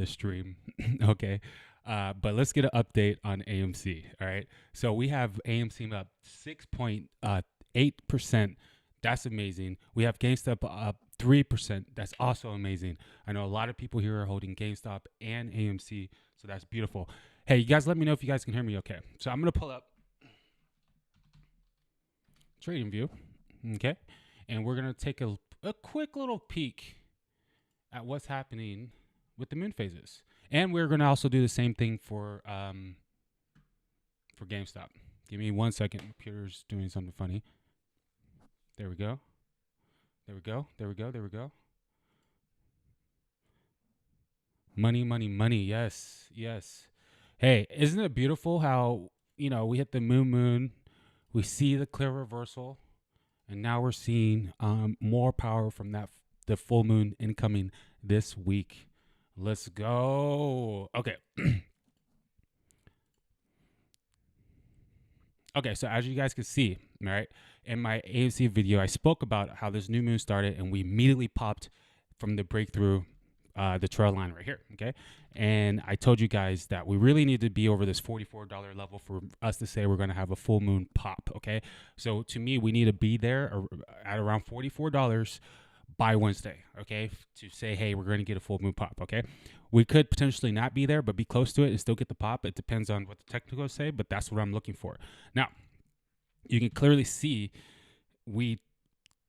the stream. Okay. But let's get an update on AMC. All right. So we have AMC up 6.8%. That's amazing. We have GameStop up 3%. That's also amazing. I know a lot of people here are holding GameStop and AMC. So that's beautiful. Hey, you guys let me know if you guys can hear me okay. So I'm going to pull up Trading View. Okay. And we're going to take a quick little peek at what's happening with the moon phases. And we're going to also do the same thing for GameStop. Give me 1 second. Computer's doing something funny. There we go. There we go. There we go. There we go. Money, money, money. Yes. Yes. Hey, isn't it beautiful how, we hit the moon, we see the clear reversal, and now we're seeing more power from the full moon incoming this week. Let's go. Okay. Okay, so as you guys can see, all right, in my AMC video, I spoke about how this new moon started, and we immediately popped from the breakthrough, the trail line right here, okay? And I told you guys that we really need to be over this $44 level for us to say we're going to have a full moon pop, okay? So to me, we need to be there at around $44 by Wednesday, okay, to say, hey, we're going to get a full moon pop, okay? We could potentially not be there, but be close to it and still get the pop. It depends on what the technicals say, but that's what I'm looking for. Now, you can clearly see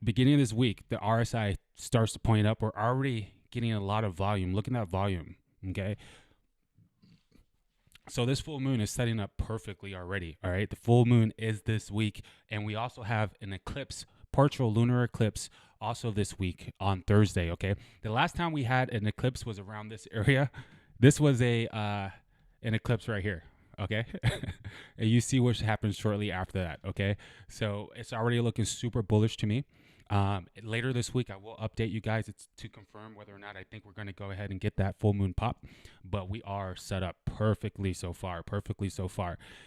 beginning of this week, the RSI starts to point up. We're already getting a lot of volume. Look at that volume, okay? So this full moon is setting up perfectly already, all right? The full moon is this week, and we also have an eclipse, partial lunar eclipse, also this week on Thursday, okay? The last time we had an eclipse was around this area. This was an eclipse right here, okay? And you see what happens shortly after that, okay? So it's already looking super bullish to me. Later this week, I will update you guys to confirm whether or not I think we're going to go ahead and get that full moon pop. But we are set up perfectly so far.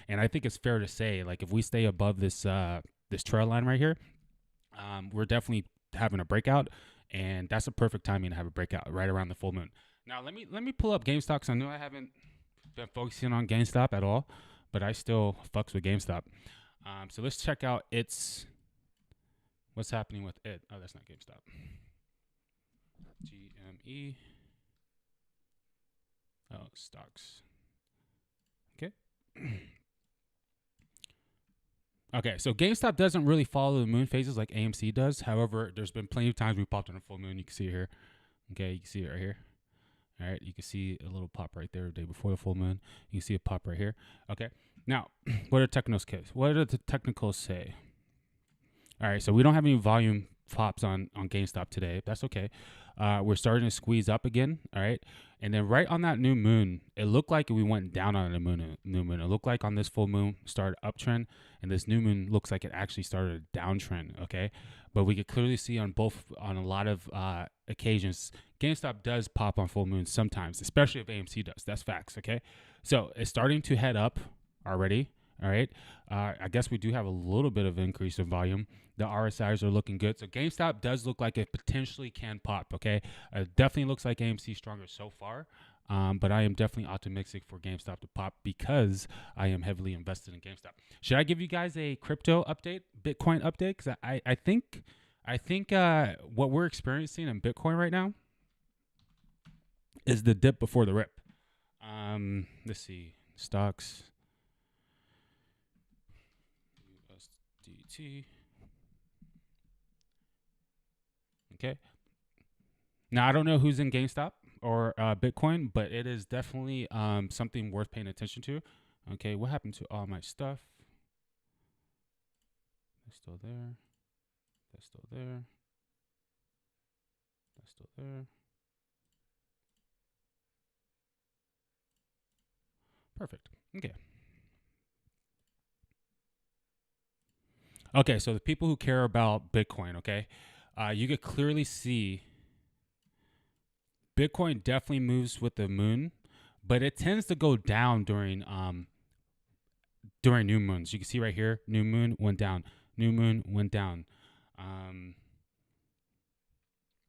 And I think it's fair to say, like, if we stay above this trail line right here, we're definitely having a breakout, and that's a perfect timing to have a breakout right around the full moon. Now, let me pull up GameStop, because I know I haven't been focusing on GameStop at all, but I still fucks with GameStop. So let's check out what's happening with it. Oh, that's not GameStop. GME. Oh, stocks. Okay. Okay, so GameStop doesn't really follow the moon phases like AMC does. However, there's been plenty of times we popped on a full moon. You can see it here. Okay, you can see it right here. All right, you can see a little pop right there the day before the full moon. You can see a pop right here. Okay, now, what do the technicals say? All right, so we don't have any volume pops on GameStop today. That's okay. We're starting to squeeze up again. All right, and then right on that new moon, it looked like we went down on the new moon. It looked like on this full moon started uptrend, and this new moon looks like it actually started a downtrend. Okay, but we could clearly see on a lot of occasions, GameStop does pop on full moons sometimes, especially if AMC does. That's facts. Okay, so it's starting to head up already. All right. I guess we do have a little bit of increase in volume. The RSIs are looking good. So GameStop does look like it potentially can pop. Okay. It definitely looks like AMC stronger so far. But I am definitely optimistic for GameStop to pop because I am heavily invested in GameStop. Should I give you guys a crypto update, Bitcoin update? Because I think what we're experiencing in Bitcoin right now is the dip before the rip. Let's see. Stocks. USDT. Okay. Now, I don't know who's in GameStop or Bitcoin, but it is definitely something worth paying attention to. Okay, what happened to all my stuff? That's still there. That's still there. That's still there. Perfect. Okay. Okay, so the people who care about Bitcoin, okay, you could clearly see Bitcoin definitely moves with the moon, but it tends to go down during new moons. You can see right here, new moon went down, new moon went down.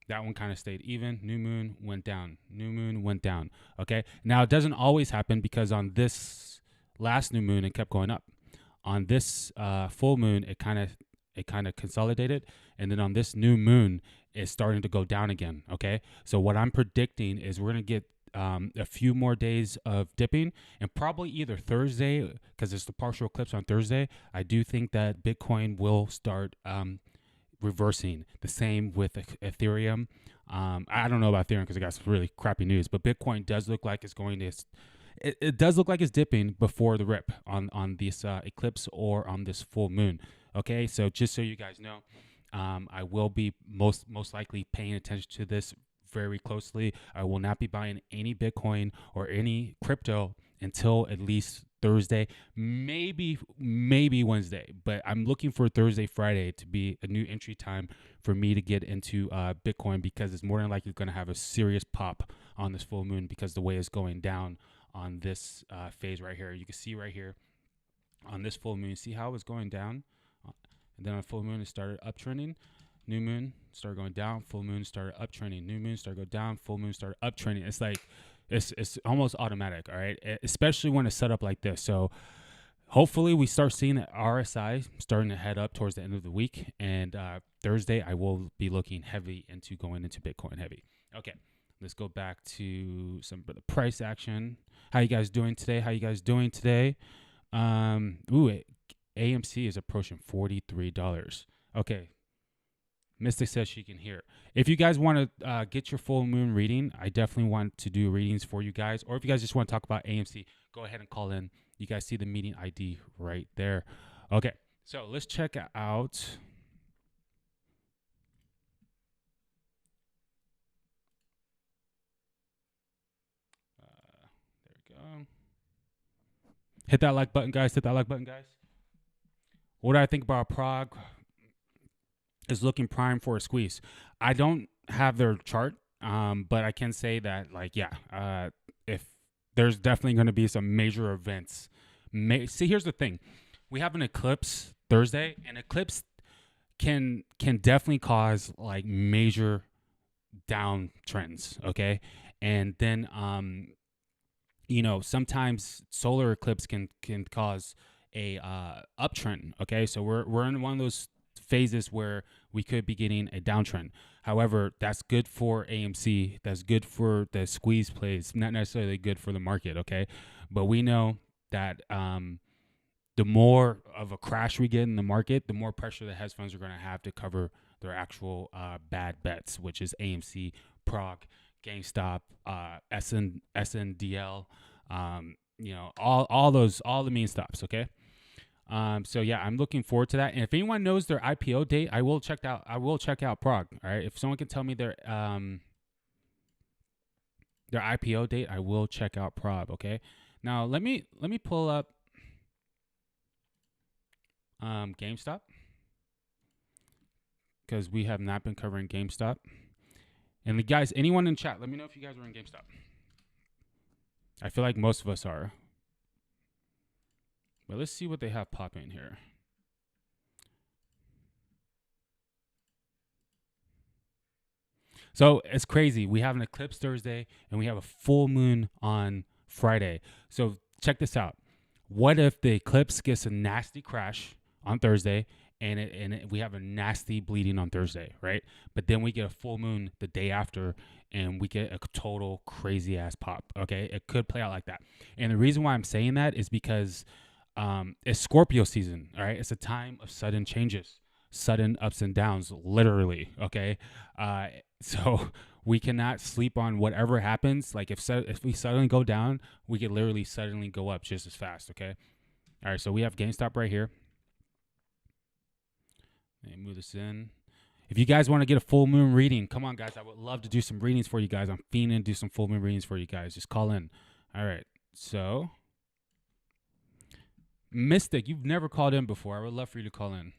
That one kind of stayed even. New moon went down. New moon went down. Okay. Now it doesn't always happen because on this last new moon it kept going up. On this full moon it kind of consolidated, and then on this new moon it's starting to go down again. Okay. So what I'm predicting is we're gonna get a few more days of dipping, and probably either Thursday, because it's the partial eclipse on Thursday. I do think that Bitcoin will start reversing. The same with Ethereum. I don't know about Ethereum because I got some really crappy news, but Bitcoin does look like it's going to. It does look like it's dipping before the rip on this eclipse or on this full moon. Okay, so just so you guys know, I will be most likely paying attention to this very closely. I will not be buying any Bitcoin or any crypto until at least Thursday, maybe Wednesday, but I'm looking for Thursday, Friday to be a new entry time for me to get into Bitcoin, because it's more than likely going to have a serious pop on this full moon because the way it's going down on this phase right here. You can see right here on this full moon, see how it's going down, and then on full moon it started uptrending. New moon started going down, full moon started uptrending. New moon started going down, full moon started uptrending. It's like it's almost automatic, all right? Especially when it's set up like this. So hopefully we start seeing the RSI starting to head up towards the end of the week. And Thursday I will be looking heavy into going into Bitcoin heavy. Okay, let's go back to some of the price action. How you guys doing today? AMC is approaching $43. Okay. Mystic says she can hear. If you guys want to get your full moon reading, I definitely want to do readings for you guys. Or if you guys just want to talk about AMC, go ahead and call in. You guys see the meeting ID right there. Okay, so let's check out. There we go. Hit that like button, guys. What do I think about Prague? Is looking prime for a squeeze. I don't have their chart, but I can say that, if there's definitely going to be some major events. See, here's the thing: we have an eclipse Thursday, and eclipse can definitely cause like major downtrends. Okay, and then sometimes solar eclipse can cause a uptrend. Okay, so we're in one of those phases where we could be getting a downtrend. However, that's good for AMC. That's good for the squeeze plays. Not necessarily good for the market. Okay, but we know that the more of a crash we get in the market, the more pressure the hedge funds are going to have to cover their actual bad bets, which is AMC, Prague, GameStop, SNDL, all the main stops. Okay. So yeah, I'm looking forward to that. And if anyone knows their IPO date, I will check out Prague. All right. If someone can tell me their IPO date, I will check out Prague. Okay. Now let me pull up GameStop, because we have not been covering GameStop. And the guys, anyone in chat, let me know if you guys are in GameStop. I feel like most of us are. But let's see what they have popping here. So it's crazy. We have an eclipse Thursday and we have a full moon on Friday. So check this out. What if the eclipse gets a nasty crash on Thursday and we have a nasty bleeding on Thursday, right? But then we get a full moon the day after and we get a total crazy ass pop. Okay, it could play out like that. And the reason why I'm saying that is because it's Scorpio season, all right? It's a time of sudden changes, sudden ups and downs, literally, okay? So we cannot sleep on whatever happens. Like if we suddenly go down, we could literally suddenly go up just as fast, okay? All right, so we have GameStop right here. Let me move this in. If you guys want to get a full moon reading, come on, guys. I would love to do some readings for you guys. I'm fiending to do some full moon readings for you guys. Just call in. All right, so Mystic, you've never called in before. I would love for you to call in.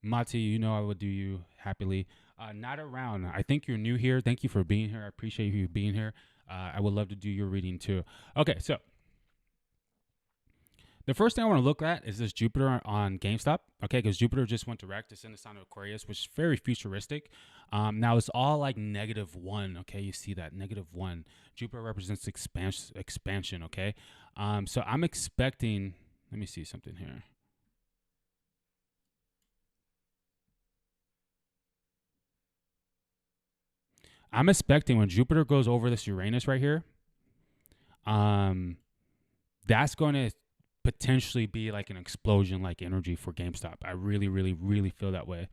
Mati, you know I would do you happily. Not around. I think you're new here. Thank you for being here. I appreciate you being here. I would love to do your reading too. Okay, so The first thing I want to look at is this Jupiter on GameStop, okay? Because Jupiter just went direct. It's in the sign of Aquarius, which is very futuristic. Now it's all like -1, okay? You see that -1. Jupiter represents expansion, okay? So I'm expecting. Let me see something here. I'm expecting when Jupiter goes over this Uranus right here, that's going to potentially be like an explosion like energy for GameStop. I really, really, really feel that way.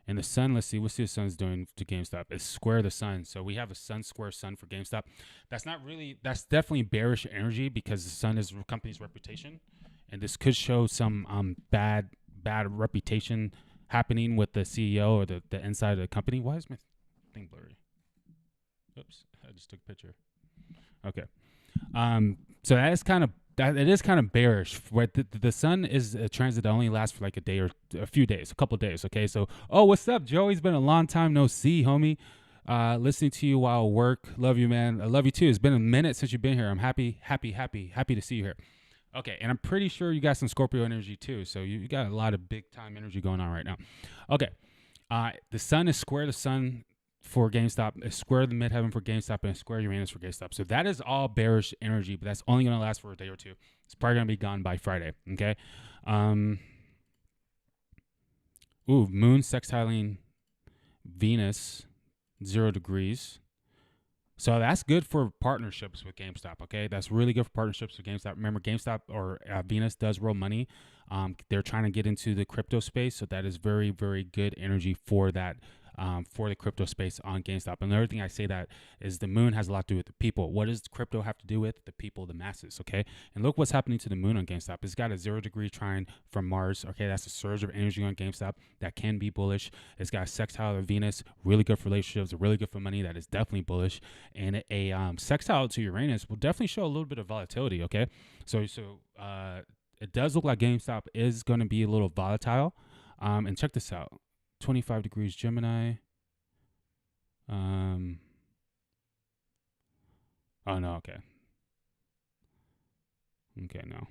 And the sun, let's see what the sun's doing to GameStop. It's square the sun. So we have a sun square sun for GameStop. That's definitely bearish energy because the sun is the company's reputation. And this could show some bad reputation happening with the CEO or the inside of the company. Why is my thing blurry? Oops, I just took a picture. Okay. So that is kind of it is kind of bearish. Where the sun is a transit that only lasts for like a day or a few days, a couple of days. Okay, so what's up, Joey? It's been a long time no see, homie. Listening to you while work. Love you, man. I love you too. It's been a minute since you've been here. I'm happy to see you here. Okay, and I'm pretty sure you got some Scorpio energy too. So you got a lot of big time energy going on right now. Okay, the sun is square the sun for GameStop, a square the midheaven for GameStop, and a square Uranus for GameStop. So that is all bearish energy, but that's only going to last for a day or two. It's probably going to be gone by Friday. Okay. Moon sextiling Venus, 0 degrees. So that's good for partnerships with GameStop. Okay, that's really good for partnerships with GameStop. Remember, GameStop or Venus does roll money. They're trying to get into the crypto space, so that is very, very good energy for that. For the crypto space on GameStop. And the other thing I say that is the moon has a lot to do with the people. What does crypto have to do with? The people, the masses, okay? And look what's happening to the moon on GameStop. It's got a 0 degree trine from Mars, okay? That's a surge of energy on GameStop that can be bullish. It's got a sextile of Venus, really good for relationships, really good for money. That is definitely bullish. And a sextile to Uranus will definitely show a little bit of volatility, okay? So it does look like GameStop is going to be a little volatile. And check this out. 25 degrees Gemini. Oh no, okay. Okay, no.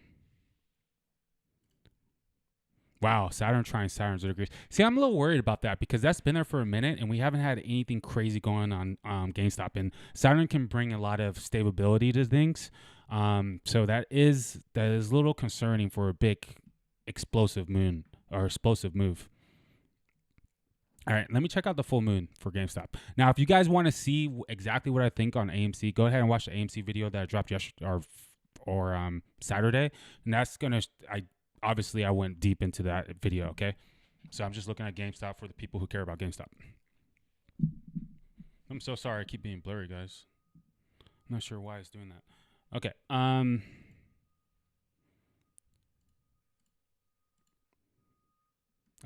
Wow, Saturn trine Saturn 0 degrees. See, I'm a little worried about that because that's been there for a minute and we haven't had anything crazy going on GameStop. And Saturn can bring a lot of stability to things. So that is a little concerning for a big explosive moon or explosive move. All right, let me check out the full moon for GameStop. Now, if you guys want to see exactly what I think on AMC, go ahead and watch the AMC video that I dropped yesterday or Saturday. And that's I went deep into that video, okay? So I'm just looking at GameStop for the people who care about GameStop. I'm so sorry I keep being blurry, guys. I'm not sure why it's doing that. Okay.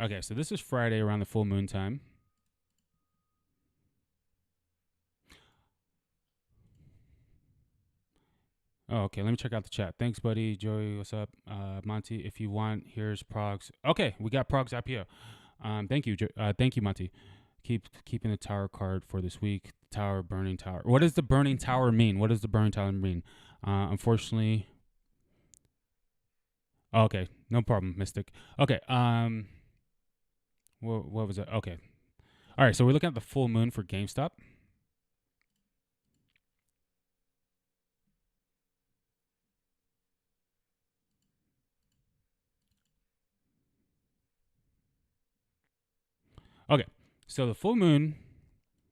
Okay, so this is Friday around the full moon time. Oh, okay. Let me check out the chat. Thanks, buddy. Joey, what's up? Monty, if you want, here's Prog's. Okay, we got Prog's IPO. Thank you, thank you, Monty. Keeping the tower card for this week. Tower, burning tower. What does the burning tower mean? What does the burning tower mean? Unfortunately. Oh, okay, no problem, Mystic. Okay. What was it? Okay. All right, so we're looking at the full moon for GameStop. Okay, so the full moon,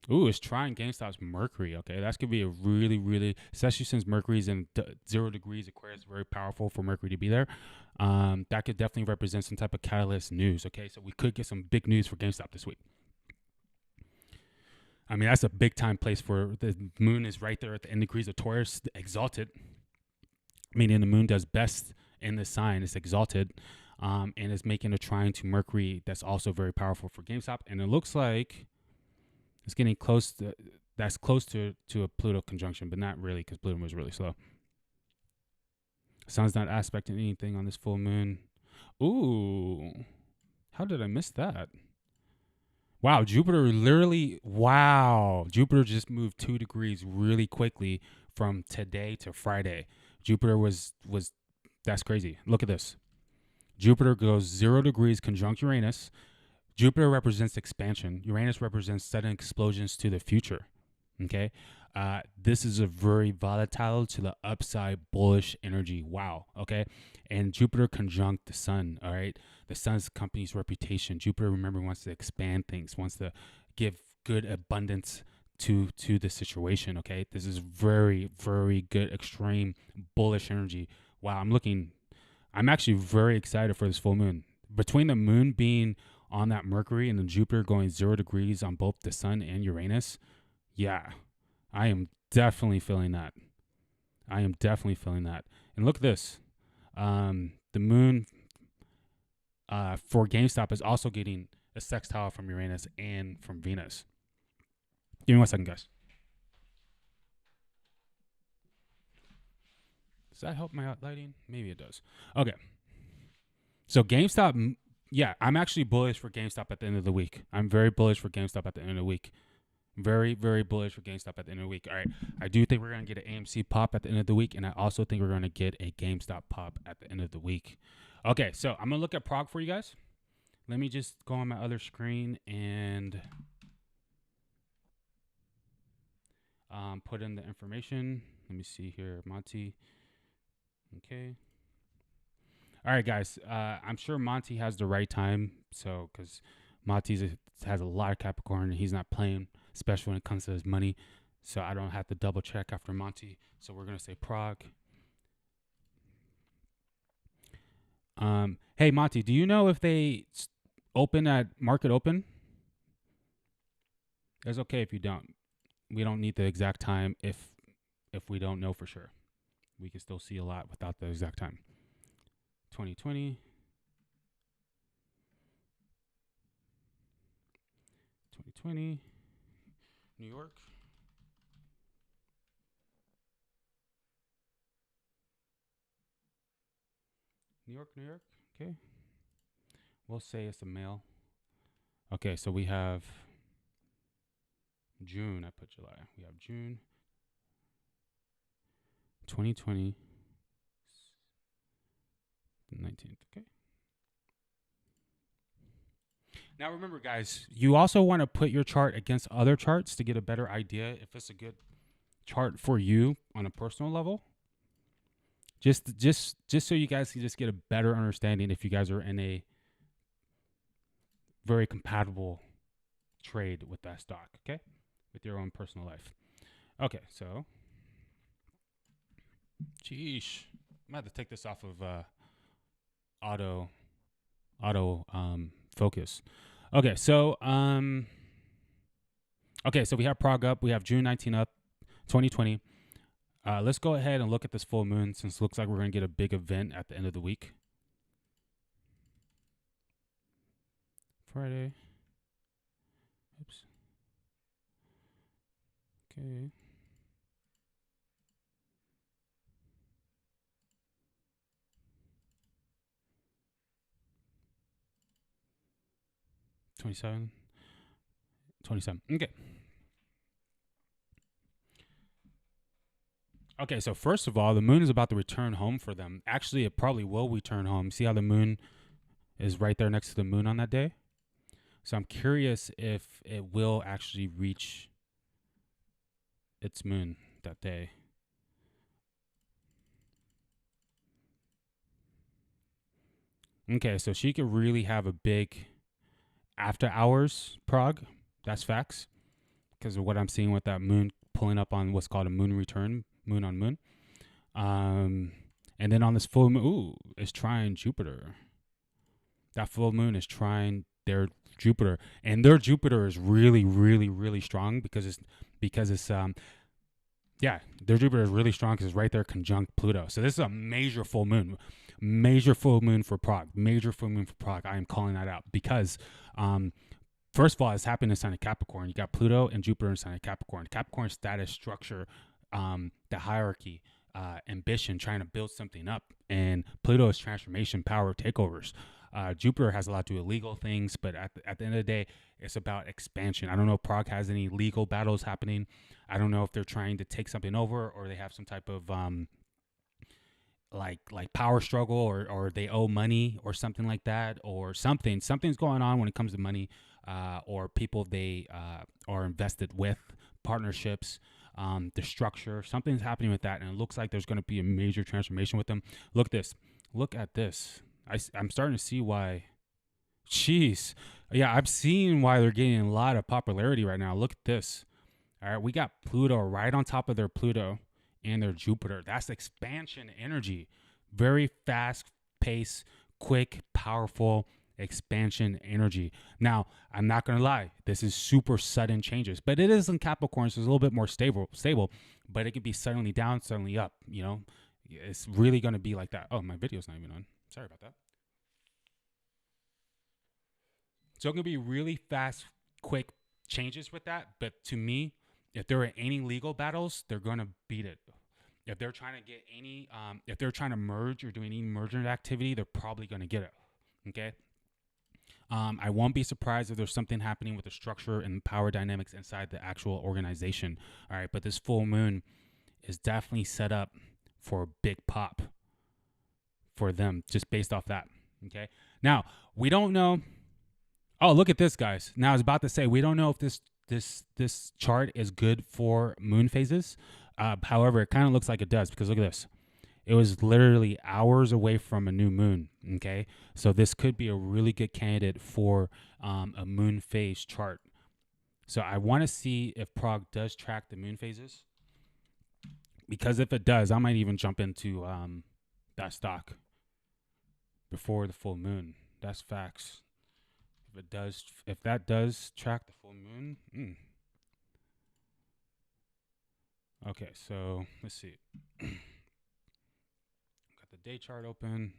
is trying GameStop's Mercury. Okay, that's gonna be a really, really, especially since Mercury's in 0 degrees Aquarius, very powerful for Mercury to be there. That could definitely represent some type of catalyst news. Okay, so we could get some big news for GameStop this week. I mean, that's a big time place for the moon is right there at the end degrees of Taurus, exalted, meaning the moon does best in the sign. It's exalted. And is making a trine to Mercury that's also very powerful for GameStop. And it looks like it's getting close to a Pluto conjunction, but not really because Pluto was really slow. Sun's not aspecting anything on this full moon. Ooh, how did I miss that? Wow, Jupiter just moved 2 degrees really quickly from today to Friday. Jupiter was that's crazy. Look at this. Jupiter goes 0 degrees conjunct Uranus. Jupiter represents expansion. Uranus represents sudden explosions to the future. Okay. This is a very volatile to the upside bullish energy. Wow. Okay. And Jupiter conjunct the sun. All right. The sun's company's reputation. Jupiter, remember, wants to expand things, wants to give good abundance to the situation. Okay. This is very, very good, extreme bullish energy. Wow. I'm actually very excited for this full moon. Between the moon being on that Mercury and then Jupiter going 0 degrees on both the sun and Uranus, yeah, I am definitely feeling that. And look at this. The moon for GameStop is also getting a sextile from Uranus and from Venus. Give me 1 second, guys. Does that help my lighting? Maybe it does. Okay. So GameStop, yeah, I'm actually bullish for GameStop at the end of the week. I'm very bullish for GameStop at the end of the week. Very, very bullish for GameStop at the end of the week. All right. I do think we're going to get an AMC pop at the end of the week, and I also think we're going to get a GameStop pop at the end of the week. Okay, so I'm going to look at prog for you guys. Let me just go on my other screen and put in the information. Let me see here, Monty. Okay. All right, guys. I'm sure Monty has the right time. So, because Monty has a lot of Capricorn and he's not playing, especially when it comes to his money. So I don't have to double check after Monty. So we're going to say prog. Hey, Monty, do you know if they open at market open? It's okay if you don't. We don't need the exact time if we don't know for sure. We can still see a lot without the exact time. 2020. 2020. New York. New York. Okay. We'll say it's a male. Okay, so we have June. I put July. We have June 2020. 19th. Okay. Now remember, guys, you also want to put your chart against other charts to get a better idea if it's a good chart for you on a personal level. Just so you guys can just get a better understanding if you guys are in a very compatible trade with that stock, okay? With your own personal life. Okay, so sheesh. I might have to take this off of auto focus. Okay, so we have prog up. We have June 19 up, 2020. Let's go ahead and look at this full moon since it looks like we're going to get a big event at the end of the week. Friday. Oops. Okay. $27. Okay, so first of all, the moon is about to return home for them. Actually, it probably will return home. See how the moon is right there next to the moon on that day? So I'm curious if it will actually reach its moon that day. Okay, so she could really have a big after hours prog. That's facts. Because of what I'm seeing with that moon pulling up on what's called a moon return, moon on moon. And then on this full moon, it's trying Jupiter. That full moon is trying their Jupiter. And their Jupiter is really, really, really strong because it's their Jupiter is really strong because it's right there conjunct Pluto. So this is a major full moon. Major full moon for prog. I am calling that out because first of all, it's happening in sign of Capricorn. You got Pluto and Jupiter in sign of Capricorn. Capricorn status, structure, the hierarchy, ambition, trying to build something up. And Pluto is transformation, power, takeovers. Jupiter has a lot to do with legal things, but at the end of the day, it's about expansion. I don't know if prog has any legal battles happening. I don't know if they're trying to take something over or they have some type of like power struggle, or they owe money or something like that, or something's going on when it comes to money, or people they are invested with, partnerships, the structure, something's happening with that, and it looks like there's going to be a major transformation with them. Look at this. I'm starting to see why. Jeez, yeah, I'm seeing why they're getting a lot of popularity right now. Look at this. All right, we got Pluto right on top of their Pluto and their Jupiter. That's expansion energy. Very fast pace, quick, powerful expansion energy. Now, I'm not going to lie. This is super sudden changes, but it is in Capricorn, so it's a little bit more stable, but it could be suddenly down, suddenly up, you know? It's really going to be like that. Oh, my video's not even on. Sorry about that. So it can be really fast, quick changes with that. But to me, if there are any legal battles, they're going to beat it. If they're trying to get any, if they're trying to merge or doing any merger activity, they're probably going to get it. Okay. I won't be surprised if there's something happening with the structure and power dynamics inside the actual organization. All right. But this full moon is definitely set up for a big pop for them just based off that. Okay. Now, we don't know. Oh, look at this, guys. Now I was about to say, we don't know if this chart is good for moon phases. However, it kind of looks like it does, because look at this. It was literally hours away from a new moon. Okay, so this could be a really good candidate for a moon phase chart. So I want to see if Prague does track the moon phases, because if it does, I might even jump into that stock before the full moon. That's facts. If that does track the full moon. Okay, so let's see. Got the day chart open.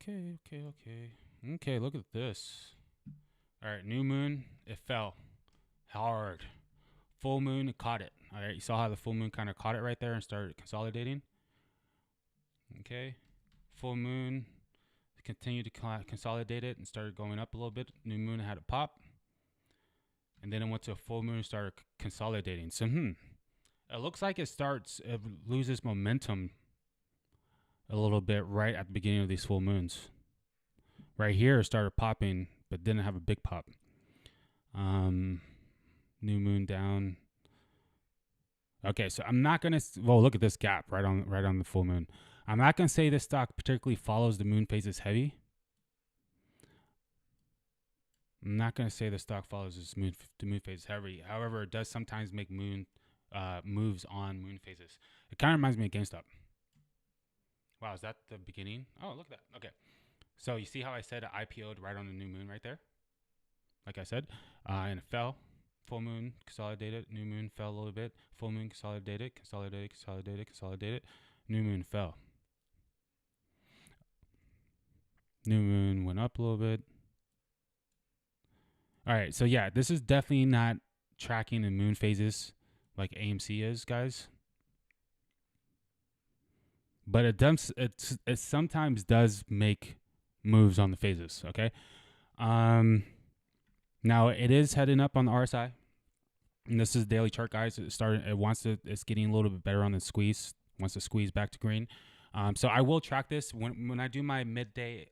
Okay, look at this. All right, new moon, it fell hard. Full moon, it caught it. All right, you saw how the full moon kind of caught it right there and started consolidating. Okay, full moon continued to consolidate it and started going up a little bit. New moon had a pop, and then it went to a full moon and started consolidating. So it looks like it loses momentum a little bit right at the beginning of these full moons. Right here, it started popping, but didn't have a big pop. New moon down. Okay, so I'm not gonna. Well, look at this gap right on the full moon. I'm not gonna say this stock particularly follows the moon phases heavy. I'm not gonna say the stock follows the moon phases heavy. However, it does sometimes make moves on moon phases. It kind of reminds me of Gamestop. Wow, is that the beginning? Oh, look at that. Okay, so you see how I said it IPO'd right on the new moon right there? Like I said, and it fell. Full moon, consolidated. New moon fell a little bit. Full moon, consolidated. New moon fell. New moon went up a little bit. All right, so yeah, this is definitely not tracking the moon phases like AMC is, guys. But it sometimes does make moves on the phases, okay? Now it is heading up on the RSI. And this is daily chart, guys. It's getting a little bit better on the squeeze. Wants to squeeze back to green. So I will track this when I do my midday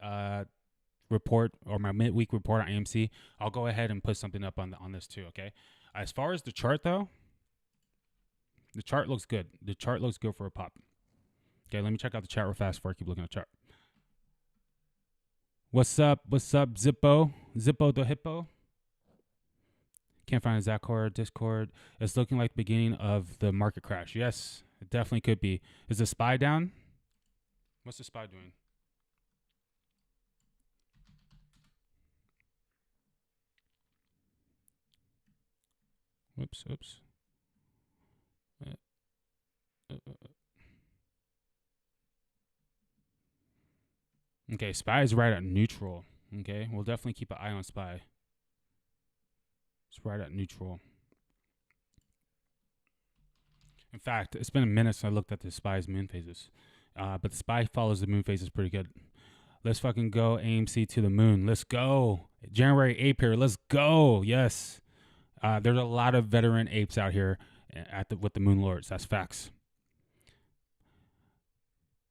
report or my midweek report on AMC. I'll go ahead and put something up on this too. Okay. As far as the chart though, the chart looks good. The chart looks good for a pop. Okay, let me check out the chat real fast before I keep looking at the chart. What's up? Zippo the Hippo? Can't find a Zakor Discord. It's looking like the beginning of the market crash. Yes, it definitely could be. Is the SPY down? What's the SPY doing? Oops. Okay, SPY is right at neutral. Okay, we'll definitely keep an eye on SPY. It's right at neutral. In fact, it's been a minute since I looked at the SPY's moon phases. But the SPY follows the moon phases pretty good. Let's fucking go AMC to the moon. Let's go. January 8th here. Let's go. Yes. There's a lot of veteran apes out here. with the Moon Lords. That's facts.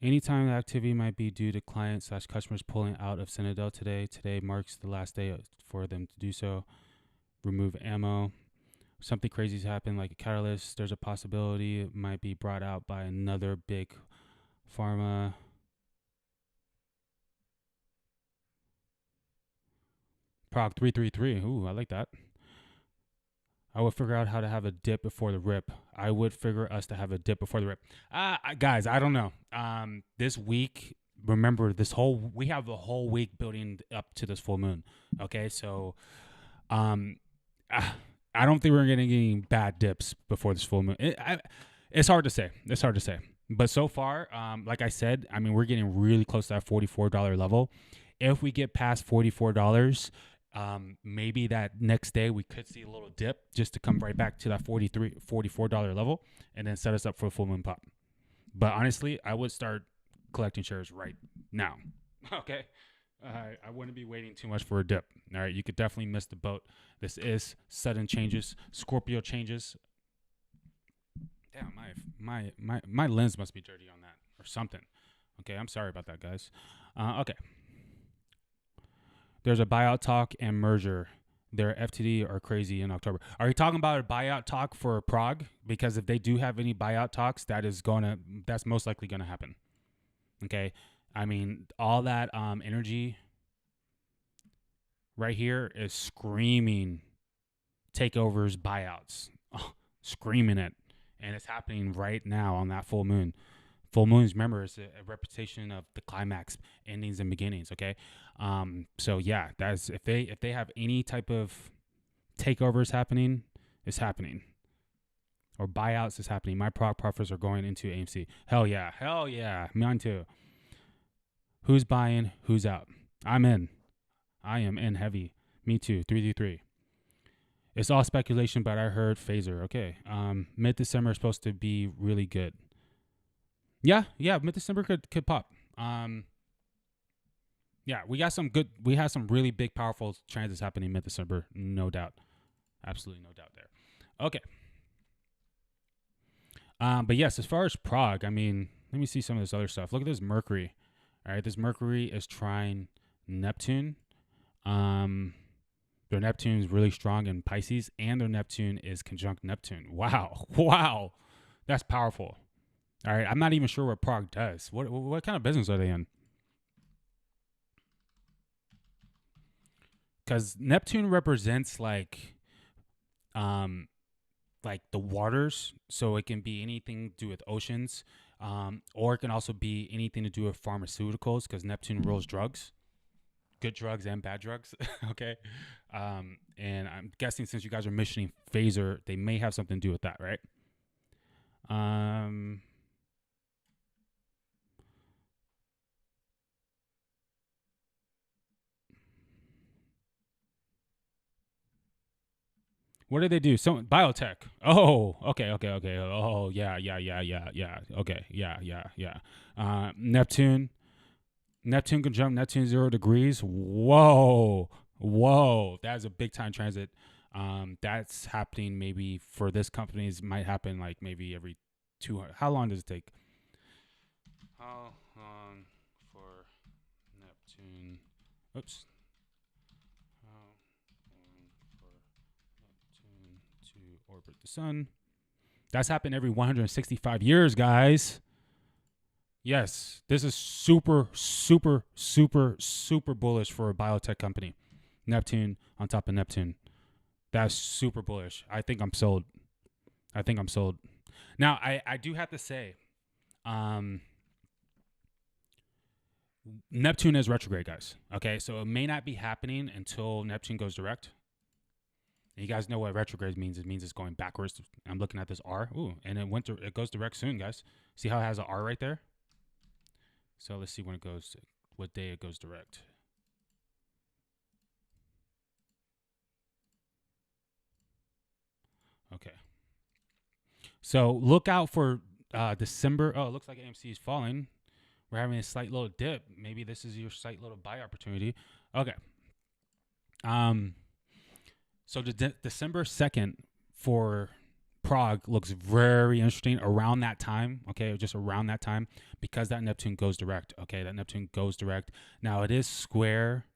Anytime the activity might be due to client/customers pulling out of Citadel today. Today marks the last day for them to do so. Remove ammo. Something crazy's happened, like a catalyst. There's a possibility it might be brought out by another big pharma. Prog 333. Ooh, I like that. I would figure out how to have a dip before the rip. I would figure us to have a dip before the rip. Guys, I don't know. This week, remember, we have the whole week building up to this full moon. Okay, so I don't think we're getting any bad dips before this full moon. It's hard to say. It's hard to say. But so far, like I said, I mean, we're getting really close to that $44 level. If we get past $44, maybe that next day we could see a little dip just to come right back to that $44 level and then set us up for a full moon pop. But honestly, I would start collecting shares right now. Okay. I wouldn't be waiting too much for a dip. All right. You could definitely miss the boat. This is sudden changes, Scorpio changes. Damn, my lens must be dirty on that or something. Okay. I'm sorry about that, guys. Okay. There's a buyout talk and merger. Their FTD are crazy in October. Are you talking about a buyout talk for Prague? Because if they do have any buyout talks, that's most likely gonna happen. Okay, I mean, all that energy right here is screaming takeovers, buyouts, screaming it, and it's happening right now on that full moon. Full moons, remember, is a reputation of the climax, endings and beginnings. Okay, so yeah, that's if they have any type of takeovers happening, it's happening, or buyouts is happening. My prog profits are going into AMC. Hell yeah, mine too. Who's buying? Who's out? I'm in. I am in heavy. Me too. 333. It's all speculation, but I heard phaser. Okay, mid-December is supposed to be really good. Yeah, mid-December could pop. Yeah, we have some really big, powerful transits happening mid-December, no doubt. Absolutely no doubt there. Okay. But yes, as far as Prague, I mean, let me see some of this other stuff. Look at this Mercury. All right, this Mercury is trine Neptune. Their Neptune is really strong in Pisces, and their Neptune is conjunct Neptune. Wow. That's powerful. All right, I'm not even sure what Prague does. What kind of business are they in? Because Neptune represents like the waters, so it can be anything to do with oceans, or it can also be anything to do with pharmaceuticals, because Neptune rules drugs, good drugs and bad drugs. Okay, and I'm guessing since you guys are mentioning phaser, they may have something to do with that, right? What do they do? So biotech. Oh, okay. Oh, yeah. Okay, yeah. Neptune conjunct Neptune 0 degrees. Whoa. That's a big time transit. That's happening maybe for this company's might happen like maybe every 200. How long does it take? How long for Neptune? Oops. To orbit the sun. That's happened every 165 years, guys. Yes, this is super bullish for a biotech company. Neptune on top of Neptune. That's super bullish. I think I'm sold. Now, I do have to say, Neptune is retrograde, guys. Okay, so it may not be happening until Neptune goes direct. You guys know what retrograde means. It means it's going backwards. I'm looking at this R. Ooh, and it goes direct soon, guys. See how it has an R right there? So let's see when it goes, what day it goes direct. Okay. So look out for December. Oh, it looks like AMC is falling. We're having a slight little dip. Maybe this is your slight little buy opportunity. Okay. So December 2nd for Prague looks very interesting around that time. Okay, just around that time because that Neptune goes direct. Okay, that Neptune goes direct. Now it is square.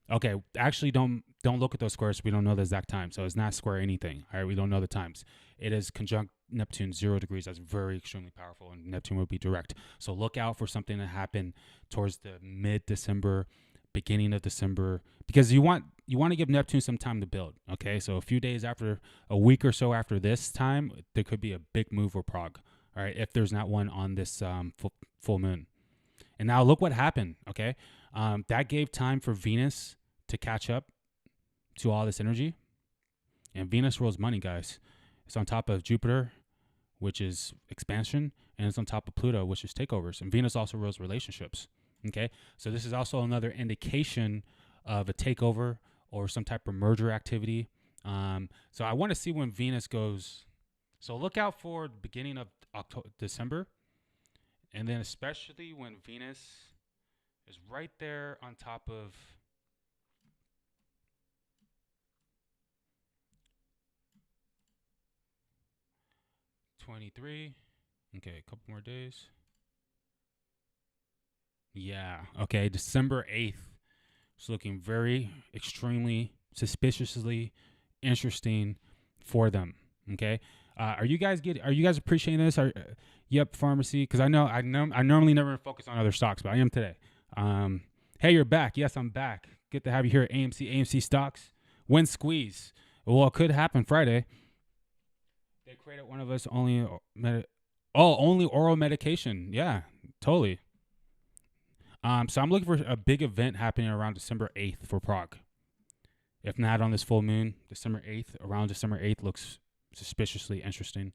Okay, actually don't look at those squares. We don't know the exact time, so it's not square anything. All right, we don't know the times. It is conjunct Neptune 0 degrees. That's very extremely powerful, and Neptune will be direct. So look out for something to happen towards the mid-December, beginning of December, because you want to give Neptune some time to build. Okay, so a few days after, a week or so after this time, there could be a big move for Prague. All right, if there's not one on this full moon. And now look what happened. Okay, that gave time for Venus to catch up to all this energy. And Venus rules money, guys. It's on top of Jupiter, which is expansion, and it's on top of Pluto, which is takeovers. And Venus also rules relationships. Okay, so this is also another indication of a takeover or some type of merger activity. So I want to see when Venus goes. So look out for the beginning of December, and then especially when Venus is right there on top of 23. Okay, a couple more days. Yeah. Okay, December 8th. It's looking very extremely suspiciously interesting for them. Okay. Are you guys appreciating this? Yep, pharmacy. Because I normally never focus on other stocks, but I am today. Hey, you're back. Yes, I'm back. Good to have you here at AMC stocks. When squeeze. Well, it could happen Friday. They created one of us only only oral medication. Yeah, totally. So I'm looking for a big event happening around December 8th for Prague. If not on this full moon, around December 8th looks suspiciously interesting.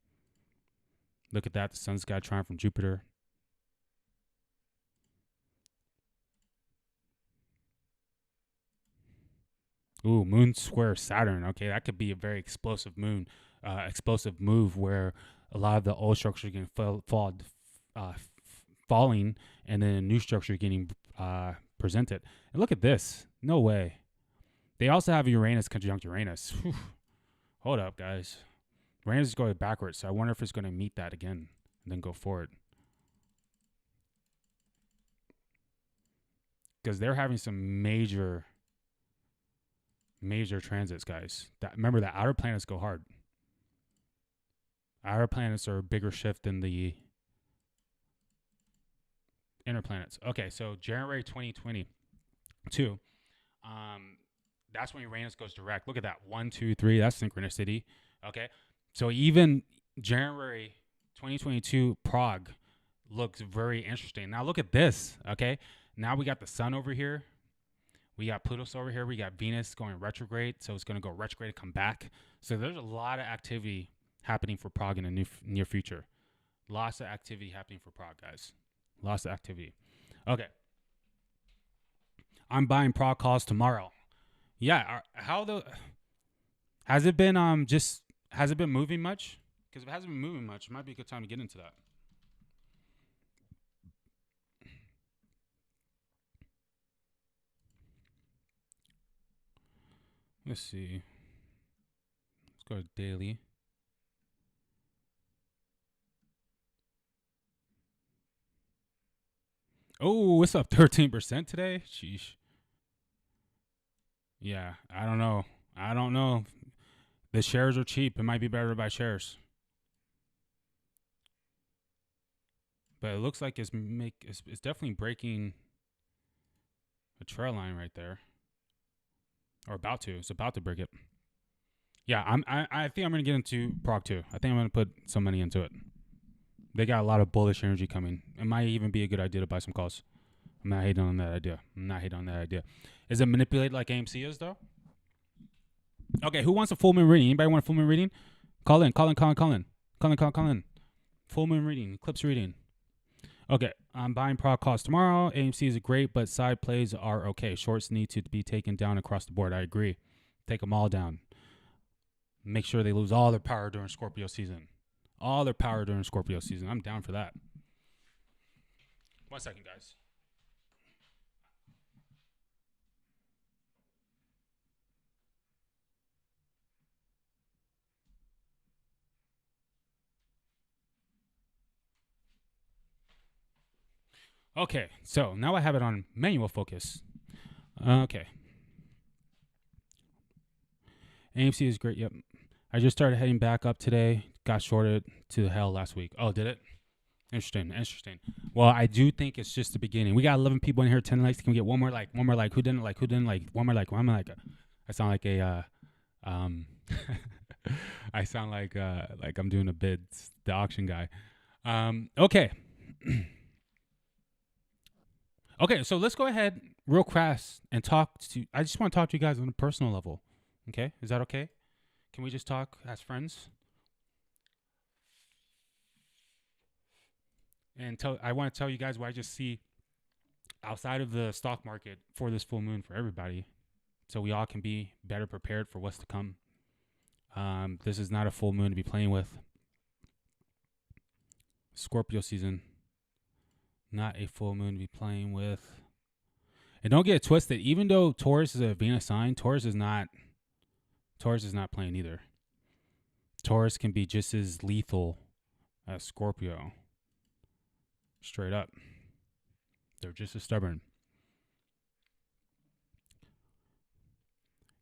Look at that. The sun's got a trine from Jupiter. Ooh, moon square Saturn. Okay, that could be a very explosive explosive move where a lot of the old structure are getting falling, and then a new structure getting presented. And look at this. No way. They also have Uranus conjunct Uranus. Whew. Hold up, guys. Uranus is going backwards, so I wonder if it's going to meet that again and then go forward. Because they're having some major transits, guys. Remember that outer planets go hard. Outer planets are a bigger shift than the inner planets. Okay, so January 2022, that's when Uranus goes direct. Look at that. 1, 2, 3. That's synchronicity. Okay, so even January 2022 Prague looks very interesting. Now look at this. Okay, now we got the sun over here. We got Pluto over here. We got Venus going retrograde, so it's going to go retrograde, come back. So there's a lot of activity happening for Prague in the near future. Lots of activity happening for Prague, guys. Lots of activity. Okay. I'm buying Prague calls tomorrow. Yeah. Has it been moving much? Because if it hasn't been moving much, it might be a good time to get into that. Let's see. Let's go to daily. Oh, it's up 13% today. Sheesh. Yeah, I don't know. The shares are cheap. It might be better to buy shares. But it looks like it's definitely breaking a trail line right there. Or about to. It's about to break it. Yeah, I think I'm gonna get into Prague too. I think I'm gonna put some money into it. They got a lot of bullish energy coming. It might even be a good idea to buy some calls. I'm not hating on that idea. Is it manipulated like AMC is though? Okay, who wants a full moon reading? Anybody want a full moon reading? Call in. Full moon reading, eclipse reading. Okay, I'm buying Prague calls tomorrow. AMC is great, but side plays are okay. Shorts need to be taken down across the board. I agree. Take them all down. Make sure they lose all their power during Scorpio season. I'm down for that. 1 second, guys. Okay, so now I have it on manual focus. Okay. AMC is great. Yep. I just started heading back up today. Got shorted to hell last week. Oh, did it? Interesting. Well, I do think it's just the beginning. We got 11 people in here, 10 likes. Can we get one more like? One more like? Who didn't like? Who didn't like? One more like? One more like? I sound like a I sound like I'm doing a bid, the auction guy. Okay. Okay, so let's go ahead real fast and talk to. I just want to talk to you guys on a personal level. Okay, is that okay? Can we just talk as friends? And I want to tell you guys what I just see outside of the stock market for this full moon for everybody, so we all can be better prepared for what's to come. This is not a full moon to be playing with. Scorpio season, not a full moon to be playing with. And don't get it twisted. Even though Taurus is a Venus sign, Taurus is not playing either. Taurus can be just as lethal as Scorpio. Straight up. They're just as stubborn.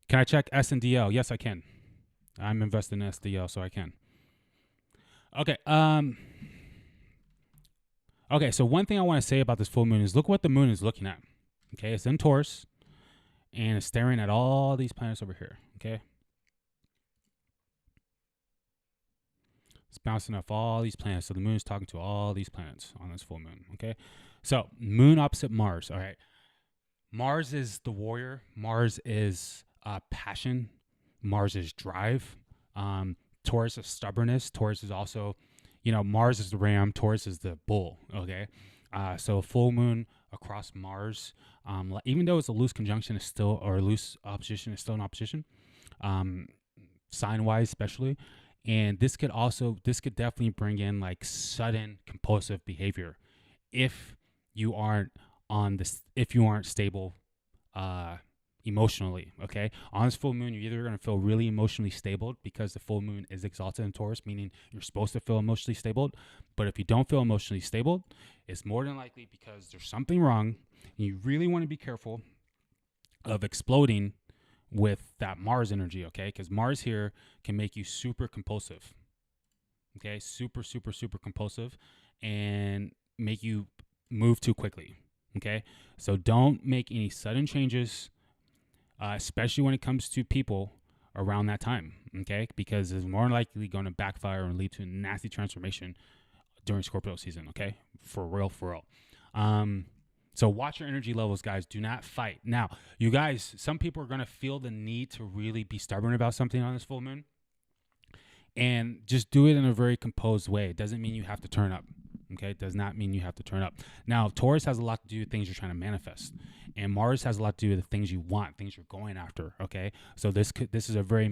Can I check SNDL? Yes, I can. I'm invested in SDL, so I can. Okay. Okay, so one thing I want to say about this full moon is look what the moon is looking at. Okay, it's in Taurus, and it's staring at all these planets over here. Okay. It's bouncing off all these planets. So the moon is talking to all these planets on this full moon. Okay. So moon opposite Mars. All right. Mars is the warrior. Mars is passion. Mars is drive. Taurus is stubbornness. Taurus is also, Mars is the ram. Taurus is the bull. Okay. So full moon across Mars, even though it's a loose conjunction, is still, or a loose opposition, is still an opposition, sign wise, especially. And this could definitely bring in like sudden compulsive behavior if you aren't stable emotionally. Okay, on this full moon, you're either going to feel really emotionally stable because the full moon is exalted in Taurus, meaning you're supposed to feel emotionally stable. But if you don't feel emotionally stable, it's more than likely because there's something wrong, and you really want to be careful of exploding with that Mars energy, okay? Because Mars here can make you super compulsive, okay? Super compulsive, and make you move too quickly, okay? So don't make any sudden changes, especially when it comes to people around that time, okay? Because it's more likely going to backfire and lead to a nasty transformation during Scorpio season, okay? For real. So watch your energy levels, guys. Do not fight. Now, you guys, some people are going to feel the need to really be stubborn about something on this full moon. And just do it in a very composed way. It doesn't mean you have to turn up. Okay? It does not mean you have to turn up. Now, Taurus has a lot to do with things you're trying to manifest. And Mars has a lot to do with the things you want, things you're going after. Okay? So this is a very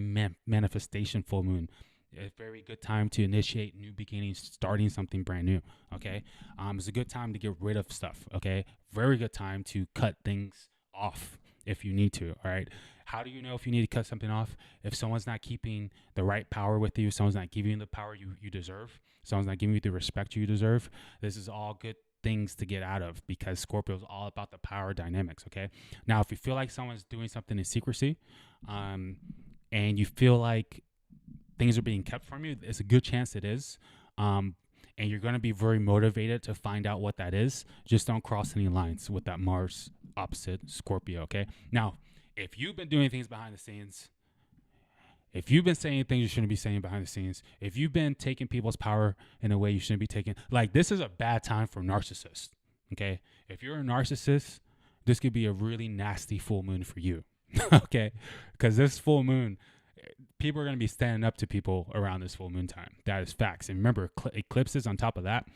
manifestation full moon. A very good time to initiate new beginnings, starting something brand new. Okay, it's a good time to get rid of stuff. Okay, very good time to cut things off if you need to. All right, how do you know if you need to cut something off? If someone's not keeping the right power with you, someone's not giving you the power you deserve, someone's not giving you the respect you deserve. This is all good things to get out of because Scorpio is all about the power dynamics. Okay, now if you feel like someone's doing something in secrecy, and you feel like things are being kept from you, it's a good chance it is. And you're going to be very motivated to find out what that is. Just don't cross any lines with that Mars opposite Scorpio, okay? Now, if you've been doing things behind the scenes, if you've been saying things you shouldn't be saying behind the scenes, if you've been taking people's power in a way you shouldn't be taking, like this is a bad time for narcissists, okay? If you're a narcissist, this could be a really nasty full moon for you, okay? Because this full moon, people are going to be standing up to people around this full moon time. That is facts. And remember, eclipses on top of that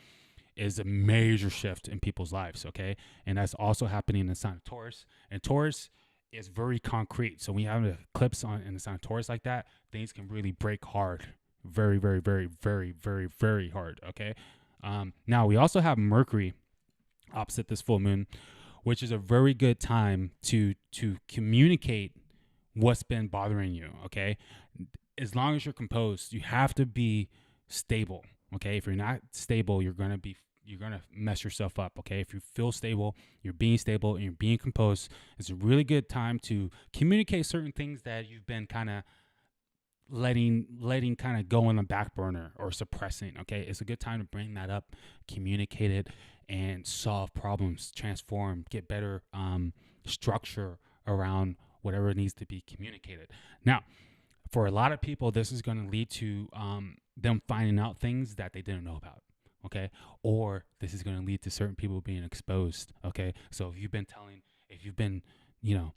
is a major shift in people's lives, okay? And that's also happening in the sign of Taurus. And Taurus is very concrete. So when you have an eclipse in the sign of Taurus like that, things can really break hard. Very hard, okay? Now, we also have Mercury opposite this full moon, which is a very good time to communicate what's been bothering you, okay? As long as you're composed, you have to be stable, okay? If you're not stable, you're going to be you're gonna mess yourself up. Okay, if you feel stable, you're being stable, and you're being composed, it's a really good time to communicate certain things that you've been kind of letting kind of go on the back burner or suppressing. Okay, it's a good time to bring that up, communicate it, and solve problems, transform, get better structure around whatever needs to be communicated. Now, for a lot of people, this is going to lead to them finding out things that they didn't know about. Okay, or this is going to lead to certain people being exposed. Okay, so if you've been, you know,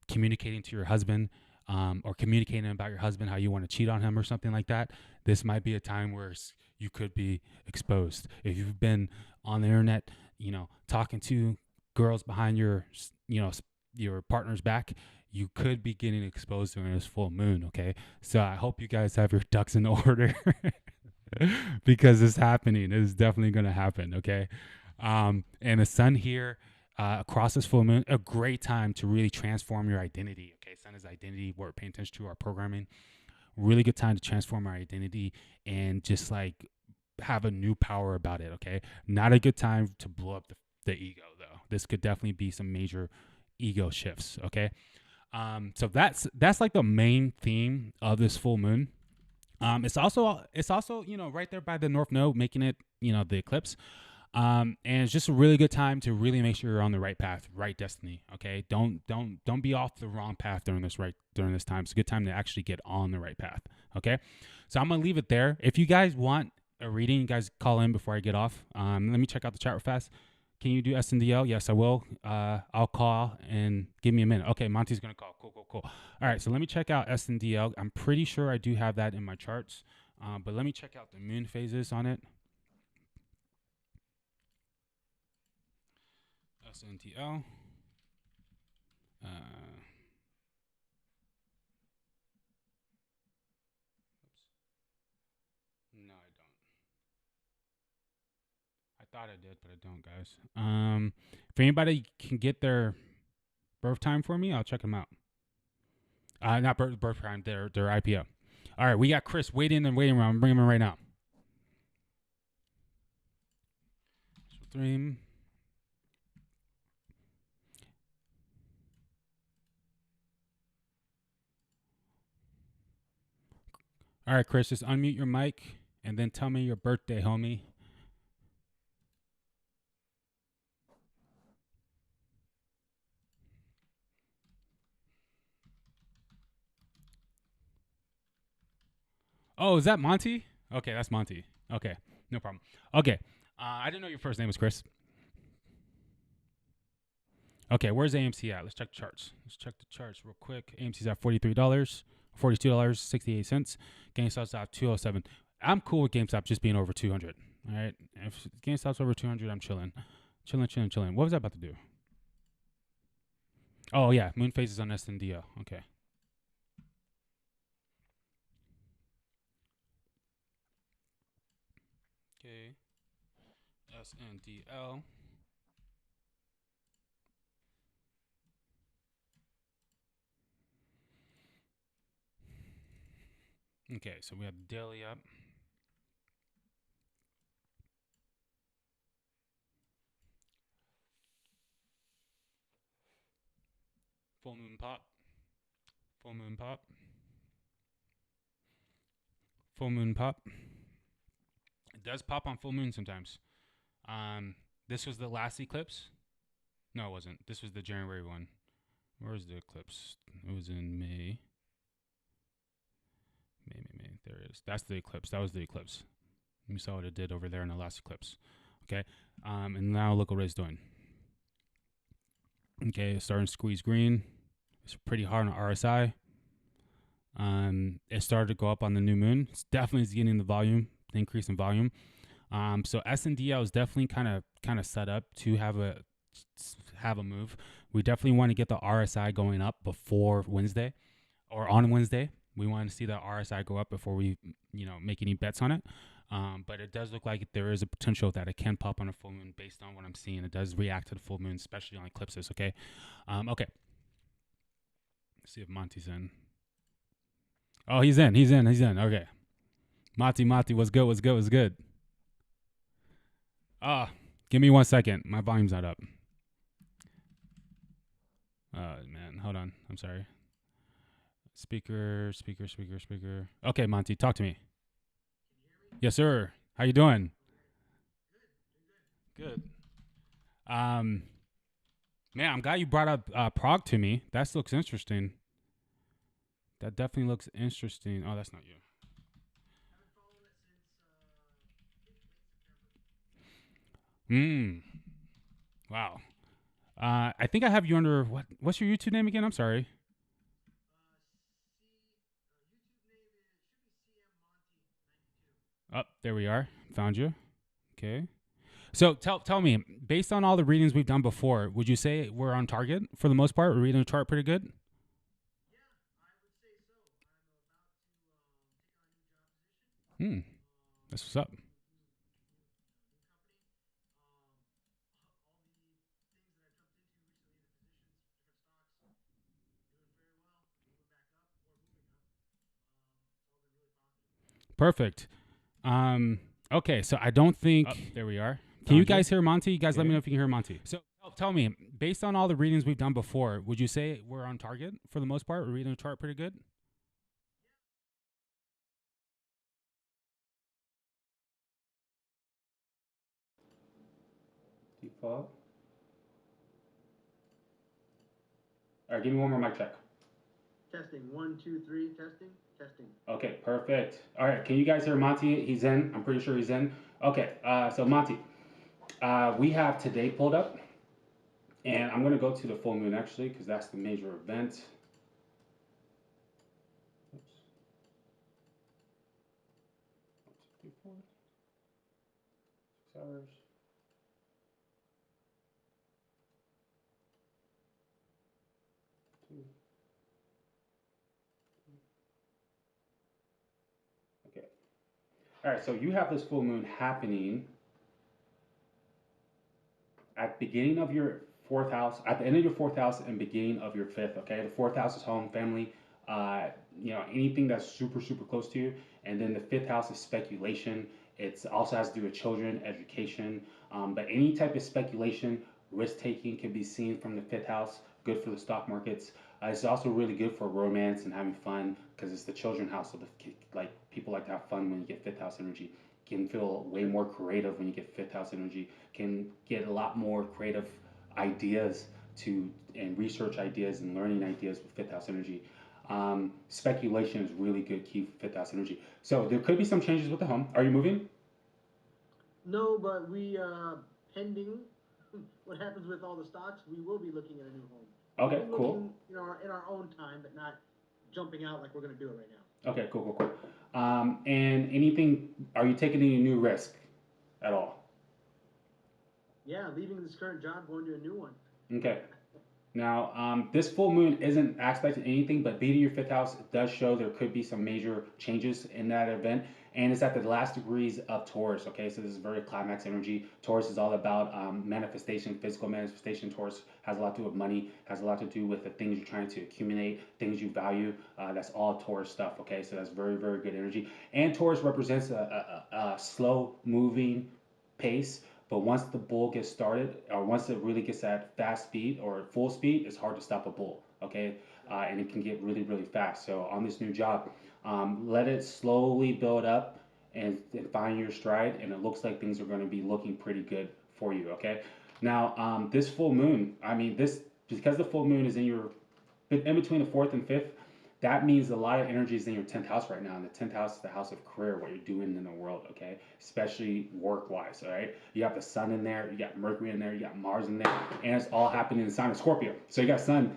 communicating to your husband, or communicating about your husband, how you want to cheat on him or something like that, this might be a time where you could be exposed. If you've been on the internet, talking to girls behind your partner's back, you could be getting exposed during this full moon. Okay, so I hope you guys have your ducks in order because it's happening. It is definitely going to happen. Okay, and the sun here across this full moon, a great time to really transform your identity. Okay, sun is identity. We're paying attention to our programming. Really good time to transform our identity and just like have a new power about it. Okay, not a good time to blow up the ego though. This could definitely be some major ego shifts. Okay, so that's like the main theme of this full moon. It's also right there by the North Node, making it the eclipse. And it's just a really good time to really make sure you're on the right path, right destiny. Okay, don't be off the wrong path during this time. It's a good time to actually get on the right path. Okay, so I'm gonna leave it there. If you guys want a reading, you guys call in before I get off. Let me check out the chat real fast. Can you do SNDL? Yes, I will. I'll call and give me a minute. Okay, Monty's gonna call. Cool. All right, so let me check out SNDL. I'm pretty sure I do have that in my charts, but let me check out the moon phases on it. SNTL. No, I don't. I thought I did, but I don't, guys. If anybody can get their birth time for me, I'll check them out. Not birth time, their IPO. All right, we got Chris waiting in the waiting room. I'm bringing him in right now. Stream. All right, Chris, just unmute your mic and then tell me your birthday, homie. Oh, is that Monty? Okay, that's Monty. Okay, no problem. Okay, I didn't know your first name was Chris. Okay, where's AMC at? Let's check the charts. Let's check the charts real quick. AMC's at $43, $42.68. GameStop's at $207. I'm cool with GameStop just being over 200. All right, if GameStop's over 200, I'm chilling. Chilling. What was I about to do? Oh yeah, moon phases on SNDO. Okay. Okay. SNDL. Okay, so we have daily up. Full moon pop. Full moon pop. Full moon pop. It does pop on full moon sometimes. This was the last eclipse. No, it wasn't. This was the January one. Where was the eclipse? It was in May. May. There it is. That's the eclipse. That was the eclipse. You saw what it did over there in the last eclipse. Okay. And now look what it's doing. Okay, it's starting to squeeze green. It's pretty hard on RSI. It started to go up on the new moon. It's definitely getting the volume, the increase in volume. So SNDL is definitely kind of set up to have a move. We definitely want to get the RSI going up before Wednesday or on Wednesday. We want to see the RSI go up before we make any bets on it. But it does look like there is a potential that it can pop on a full moon based on what I'm seeing. It does react to the full moon, especially on eclipses. Okay. Okay. Let's see if Monty's in. Oh, he's in. Okay. Monty, what's good? Give me 1 second. My volume's not up. Man, hold on. I'm sorry. Speaker. Okay, Monty, talk to me. Yes, sir. How you doing? Good. Um, Man, I'm glad you brought up Prague to me. That looks interesting. That definitely looks interesting. Oh, that's not you. Hmm. Wow. I think I have you under what? What's your YouTube name again? I'm sorry. Oh, there we are. Found you. Okay. So tell me, based on all the readings we've done before, would you say we're on target for the most part? We're reading the chart pretty good. Hmm. That's what's up. Perfect. Okay, so I don't think there we are. Can you guys hear Monty? You guys let me know if you can hear Monty. So tell me, based on all the readings we've done before, would you say we're on target for the most part? We're reading the chart pretty good. Default. All right, give me one more mic check. Testing. 1, 2, 3. Testing. Testing. Okay, perfect. All right, can you guys hear Monty? He's in. I'm pretty sure he's in. Okay, so Monty, we have today pulled up, and I'm gonna go to the full moon actually because that's the major event. Oops. 1, 2, 3, 4. 6 hours. Two. Okay. All right, so you have this full moon happening at the beginning of your fourth house, at the end of your fourth house, and beginning of your fifth. Okay, the fourth house is home, family. Uh, anything that's super close to you, and then the fifth house is speculation. It also has to do with children, education, but any type of speculation, risk taking can be seen from the fifth house. Good for the stock markets. It's also really good for romance and having fun because it's the children house. So like people like to have fun when you get fifth house energy. Can feel way more creative when you get fifth house energy. Can get a lot more creative ideas to and research ideas and learning ideas with fifth house energy. Speculation is really good key for fifth house energy. So there could be some changes with the home. Are you moving? No, but we pending what happens with all the stocks, we will be looking at a new home. Okay, We'll be cool. looking in our own time, but not jumping out like we're going to do it right now. Okay, cool. And anything? Are you taking any new risk at all? Yeah, leaving this current job, going to a new one. Okay. Now, this full moon isn't aspecting anything, but beating your fifth house does show there could be some major changes in that event. And it's at the last degrees of Taurus. Okay, so this is very climax energy. Taurus is all about manifestation, physical manifestation. Taurus has a lot to do with money, has a lot to do with the things you're trying to accumulate, things you value. That's all Taurus stuff. Okay, so that's very good energy. And Taurus represents a slow moving pace, but once the bull gets started, or once it really gets at fast speed or full speed, it's hard to stop a bull. Okay, and it can get really fast. So on this new job, let it slowly build up and find your stride. And it looks like things are going to be looking pretty good for you. Okay, now this full moon, I mean this because the full moon is in your in between the fourth and fifth, that means a lot of energy is in your 10th house right now. And the 10th house is the house of career, what you're doing in the world, okay? Especially work wise, all right? You got the sun in there, you got Mercury in there, you got Mars in there, and it's all happening in the sign of Scorpio. So you got sun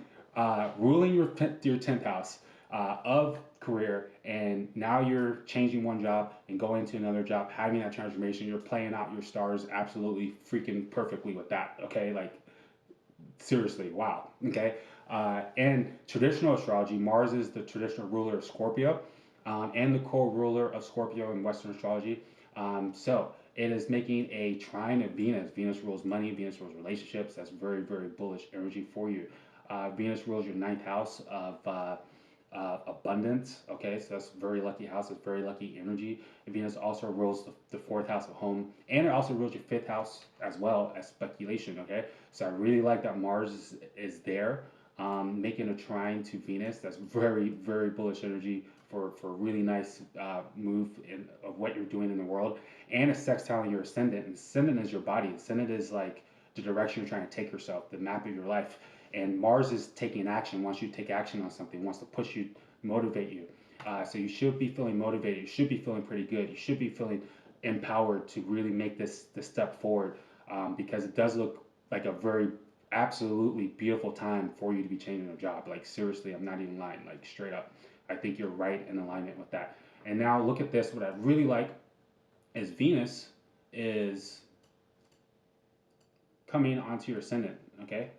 ruling your 10th house of career, and now you're changing one job and going to another job, having that transformation. You're playing out your stars absolutely freaking perfectly with that, okay? Like, seriously, wow. Okay. And traditional astrology, Mars is the traditional ruler of Scorpio and the co-ruler of Scorpio in Western astrology. So it is making a trine of Venus. Venus rules money, Venus rules relationships. That's very bullish energy for you. Venus rules your ninth house of abundance. Okay, so that's very lucky house. It's very lucky energy. And Venus also rules the fourth house of home, and it also rules your fifth house as well as speculation. Okay, so I really like that Mars is there, making a trine to Venus. That's very very bullish energy for a really nice move of what you're doing in the world, and a sextile in your ascendant. And ascendant is your body. Ascendant is like the direction you're trying to take yourself, the map of your life. And Mars is taking action, wants you to take action on something, wants to push you, motivate you. So you should be feeling motivated. You should be feeling pretty good. You should be feeling empowered to really make this step forward, because it does look like a very absolutely beautiful time for you to be changing a job. Like seriously, I'm not even lying. Like straight up, I think you're right in alignment with that. And now look at this. What I really like is Venus is coming onto your ascendant. Okay,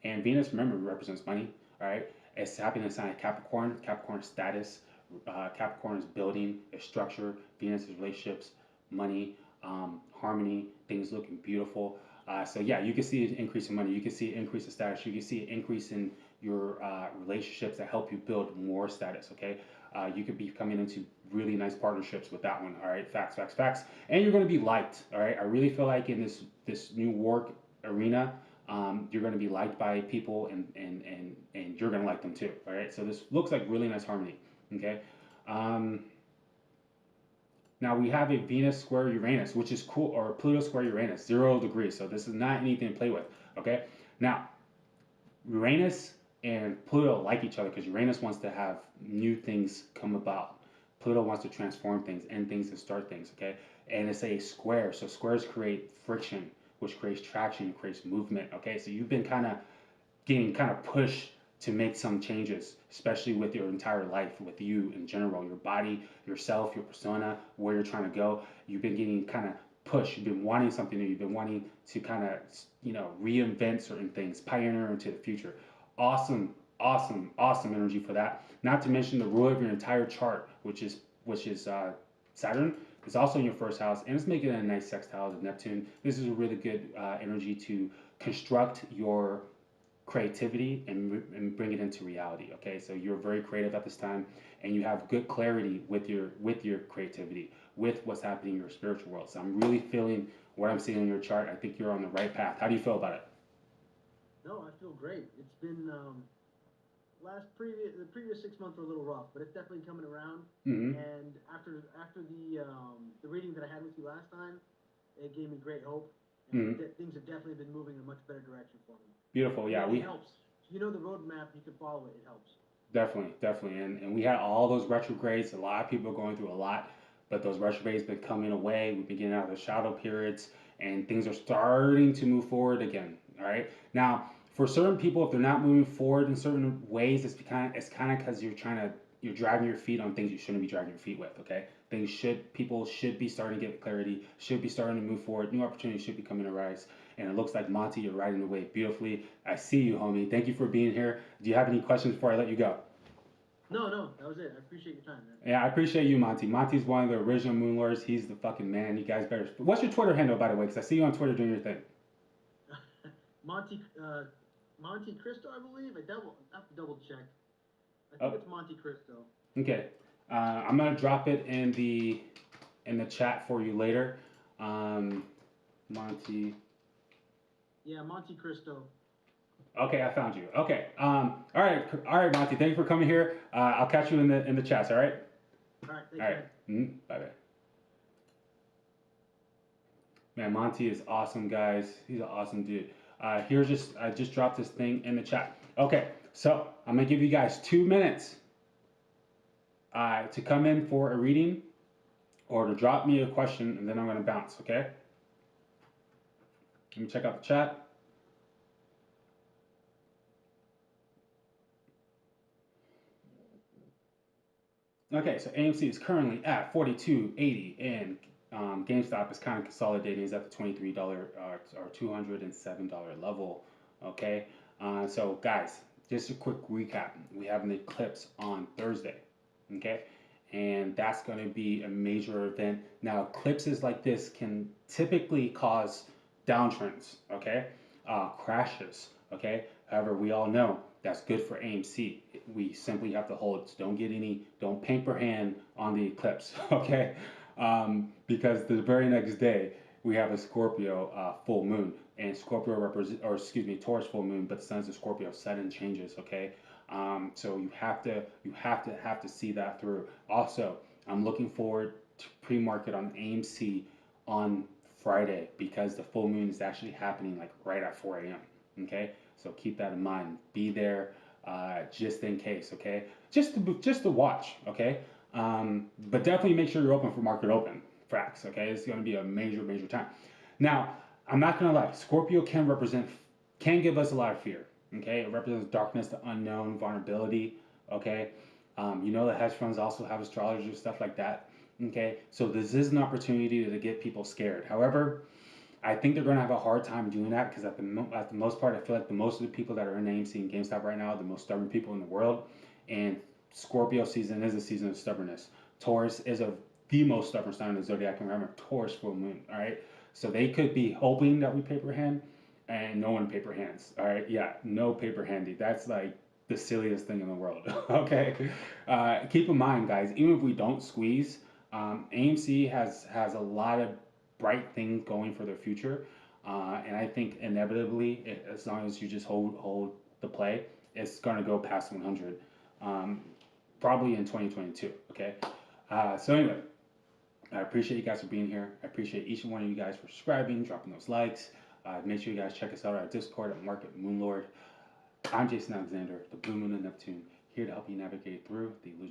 and Venus, remember, represents money. All right, it's happening in sign of Capricorn. Capricorn is status. Capricorn is building, is structure. Venus is relationships, money, harmony, things looking beautiful. So yeah, you can see an increase in money. You can see an increase in status. You can see an increase in your relationships that help you build more status. Okay, you could be coming into really nice partnerships with that one. All right, facts, facts, facts, and you're going to be liked. All right, I really feel like in this new work arena, you're going to be liked by people, and you're going to like them too. All right, so this looks like really nice harmony. Okay, um, now we have a Venus square Uranus, which is cool, or Pluto square Uranus, 0 degrees. So this is not anything to play with. Okay, now Uranus and Pluto like each other because Uranus wants to have new things come about. Pluto wants to transform things, end things, and start things. Okay, and it's a square, so squares create friction, which creates traction, creates movement. Okay, so you've been getting kind of pushed to make some changes, especially with your entire life, with you in general, your body, yourself, your persona, where you're trying to go. You've been getting kind of pushed. You've been wanting something new. You've been wanting to kind of, reinvent certain things, pioneer into the future. Awesome, awesome, awesome energy for that. Not to mention the ruler of your entire chart, which is Saturn. It's also in your first house, and it's making a nice sextile to Neptune. This is a really good energy to construct your creativity and bring it into reality. Okay, so you're very creative at this time, and you have good clarity with your creativity, with what's happening in your spiritual world. So I'm really feeling what I'm seeing in your chart. I think you're on the right path. How do you feel about it? No, I feel great. It's been the previous 6 months were a little rough, but it's definitely coming around. Mm-hmm. And after the reading that I had with you last time, it gave me great hope, and Mm-hmm. things have definitely been moving in a much better direction for me. Beautiful. And Yeah, it we helps. You know the roadmap, you can follow it. It helps. definitely, definitely, and we had all those retrogrades. A lot of people are going through a lot, but those retrogrades been coming away. We've been getting out of the shadow periods, and things are starting to move forward again. All right. Now, for certain people, if they're not moving forward in certain ways, it's kind of because you're dragging your feet on things you shouldn't be dragging your feet with. Okay. People should be starting to get clarity, should be starting to move forward. New opportunities should be coming to rise. And it looks like Monty, you're riding the wave beautifully. I see you, homie. Thank you for being here. Do you have any questions before I let you go? No, no, that was it. I appreciate your time, man. Yeah, I appreciate you, Monty. Monty's one of the original Moon Lords. He's the fucking man. You guys better. What's your Twitter handle, by the way? Because I see you on Twitter doing your thing. Monte Monte Cristo, I believe. I have to double check. I think Oh, it's Monte Cristo. okay. I'm gonna drop it in the chat for you later. Um, Monty. Yeah, Monte Cristo. Okay, I found you. Okay. All right, Monty. Thank you for coming here. I'll catch you in the chats. All right. All right, All thanks, right. man. Bye bye. Man, Monty is awesome, guys. He's an awesome dude. I just dropped this thing in the chat. Okay, so I'm gonna give you guys 2 minutes to come in for a reading or to drop me a question, and then I'm gonna bounce. Okay. Let me check out the chat. Okay, so AMC is currently at 42.80, and GameStop is kind of consolidating. Is at the $23 or $207 level. Okay, so guys, just a quick recap. We have an eclipse on Thursday. Okay, and that's going to be a major event. Now, eclipses like this can typically cause downtrends. Okay, crashes. Okay, however, we all know That's good for AMC. We simply have to hold. Don't paper hand on the eclipse, okay? Because the very next day we have a Scorpio full moon, and Scorpio represent, or excuse me, Taurus full moon, but the sun's a Scorpio, sudden changes, okay? So you have to see that through. Also, I'm looking forward to pre-market on AMC on Friday because the full moon is actually happening like right at 4 a.m. Okay, so keep that in mind. Be there just in case. Okay, just to watch. Okay, but definitely make sure you're open for market open. Facts. Okay, it's going to be a major time. Now, I'm not going to lie. Scorpio can give us a lot of fear. Okay, it represents darkness, the unknown, vulnerability. Okay, the hedge funds also have astrologers, stuff like that. Okay, so this is an opportunity to get people scared. However, I think they're going to have a hard time doing that because at the most part, I feel like the most of the people that are in AMC and GameStop right now are the most stubborn people in the world. And Scorpio season is a season of stubbornness. Taurus is the most stubborn sign of the zodiac. And remember, Taurus full moon. All right, so they could be hoping that we paper hand, and no one paper hands. All right, yeah, no paper handy. That's like the silliest thing in the world. Okay, keep in mind, guys. Even if we don't squeeze, AMC has a lot of bright things going for their future. And I think inevitably, as long as you just hold the play, it's gonna go past 100, um, probably in 2022. Okay. So anyway, I appreciate you guys for being here. I appreciate each and one of you guys for subscribing, dropping those likes. Make sure you guys check us out at our Discord at Market Moonlord. I'm Jason Alexander, the Blue Moon of Neptune, here to help you navigate through the illusion.